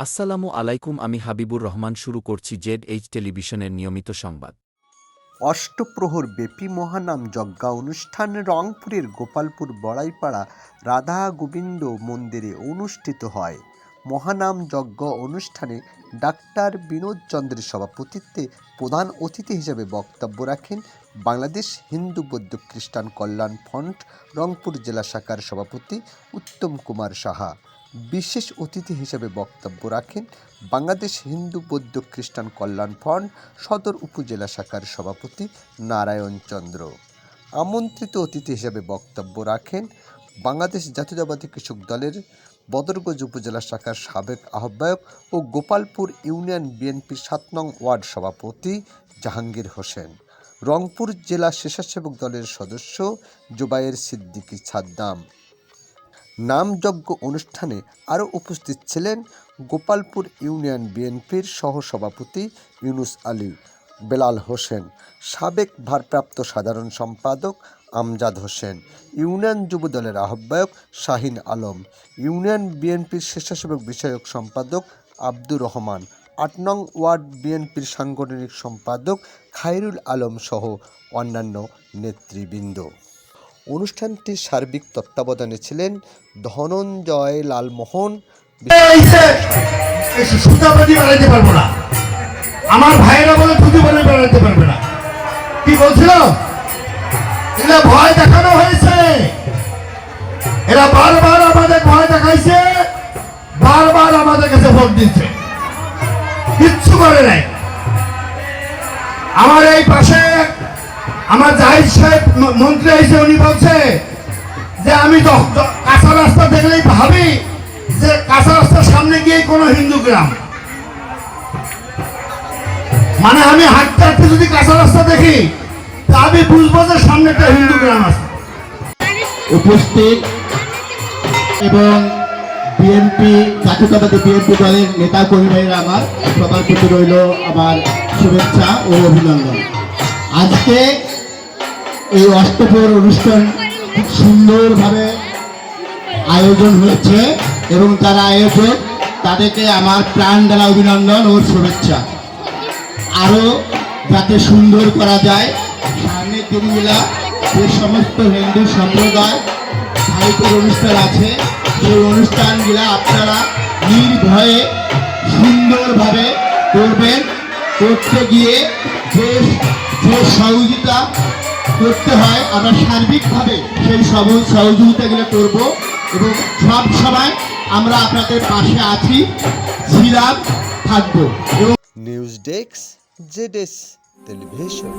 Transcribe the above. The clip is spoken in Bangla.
আসসালামু আলাইকুম, আমি হাবিবুর রহমান। শুরু করছি জেড টেলিভিশনের নিয়মিত সংবাদ। অষ্টপ্রহর ব্যাপী মহানাম যজ্ঞা অনুষ্ঠান রংপুরের গোপালপুর বড়াইপাড়া রাধা গোবিন্দ মন্দিরে অনুষ্ঠিত হয়। মহানাম যজ্ঞ অনুষ্ঠানে ডাক্তার বিনোদ চন্দ্রের সভাপতিত্বে প্রধান অতিথি হিসেবে বক্তব্য রাখেন বাংলাদেশ হিন্দু বৌদ্ধ খ্রিস্টান কল্যাণ ফ্রন্ট রংপুর জেলা শাখার সভাপতি উত্তম কুমার সাহা। বিশেষ অতিথি হিসেবে বক্তব্য রাখেন বাংলাদেশ হিন্দু বৌদ্ধ খ্রিস্টান কল্যাণ ফ্রন্ট সদর উপজেলা শাখার সভাপতি নারায়ণ চন্দ্র। আমন্ত্রিত অতিথি হিসেবে বক্তব্য রাখেন বাংলাদেশ জাতীয়তাবাদী কৃষক দলের বদরগঞ্জ উপজেলা শাখার সাবেক আহ্বায়ক ও গোপালপুর ইউনিয়ন বিএনপির ৭ নং ওয়ার্ড সভাপতি জাহাঙ্গীর হোসেন, রংপুর জেলা স্বেচ্ছাসেবক দলের সদস্য জুবায়ের সিদ্দিকী সাদ্দাম। নামযজ্ঞ অনুষ্ঠানে আরও উপস্থিত ছিলেন গোপালপুর ইউনিয়ন বিএনপির সহসভাপতি ইউনুস আলী, বেলাল হোসেন, সাবেক ভারপ্রাপ্ত সাধারণ সম্পাদক আমজাদ হোসেন, ইউনিয়ন যুবদলের আহ্বায়ক শাহিন আলম, ইউনিয়ন বিএনপির স্বেচ্ছাসেবক বিষয়ক সম্পাদক আব্দুর রহমান, ৮ নং ওয়ার্ড বিএনপির সাংগঠনিক সম্পাদক খায়রুল আলম সহ অন্যান্য নেতৃবৃন্দ। অনুষ্ঠানটির সার্বিক তত্ত্বাবধানে ছিলেন ধনঞ্জয় লালমোহন। আমার ভাইয়েরা বলে তুই বলে বেড়াতে পারবে না, কি বলছিল? এরা ভয় দেখানো হয়েছে, এরা বারবার আমাদের ভয় দেখাইছে, বারবার আমাদের কাছে ভোট দিচ্ছে, কিচ্ছু করে নাই। আমার এই পাশে আমার জাহিদ সাহেব মন্ত্রী এসে উনি বলছে যে আমি কাঁচা রাস্তা দেখলেই ভাবি যে কাঁচা রাস্তার সামনে গিয়ে কোনো হিন্দু গ্রাম, মানে আমি হাঁটতে হাঁটতে যদি কাঁচা রাস্তা দেখি তা আমি বুঝবো যে সামনে একটা হিন্দু গ্রাম আছে। উপস্থিত এবং বিএনপি জাতীয়তাবাদী বিএনপি দলের নেতা কর্মী ভাইরা আমার সবার প্রতি রইল আমার শুভেচ্ছা ও অভিনন্দন। আজকে এই অষ্টপ্রহর অনুষ্ঠান খুব সুন্দরভাবে আয়োজন হচ্ছে এবং যারা আয়োজক তাদেরকে আমার প্রাণ ঢালা অভিনন্দন ও শুভেচ্ছা। আরও যাতে সুন্দর করা যায়, সামনের দিনগুলা যে সমস্ত হিন্দু সম্প্রদায় সাহিত্যের অনুষ্ঠান আছে সেই অনুষ্ঠানগুলা আপনারা নির্ভয়ে সুন্দরভাবে করবেন। করতে গিয়ে যে সহযোগিতা করতে হয় আমরা সার্বিকভাবে সেই সহযোগিতাগুলো করব এবং সব সময় আমরা আপনাদের পাশে আছি, ছিলাম, থাকবো। News desk Z television.